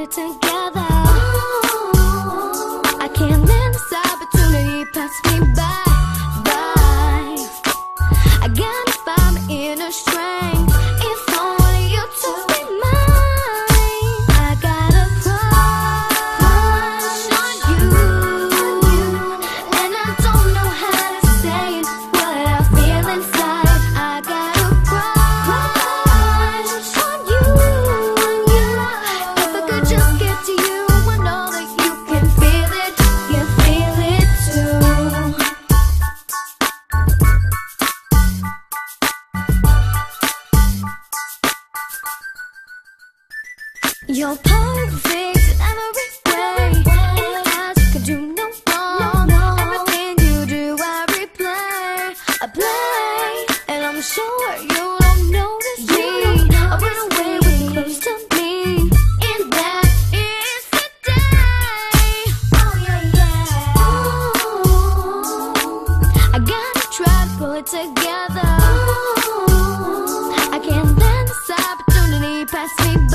it together. I can't let this opportunity pass me by. I gotta find my inner strength. If only you to be mine. I got a crush on you, and I don't know how to say it, what I feel inside. I got a crush on you. If I could just get to you, I know that you can feel it. You feel it too. You're perfect every way. In my eyes, you can do no wrong. Everything you do, I replay. I play, and I'm sure you don't notice me. I run away when you're close to me, and that is today. Oh yeah, yeah. Ooh. I gotta try to pull it together. I can't let this opportunity pass me by.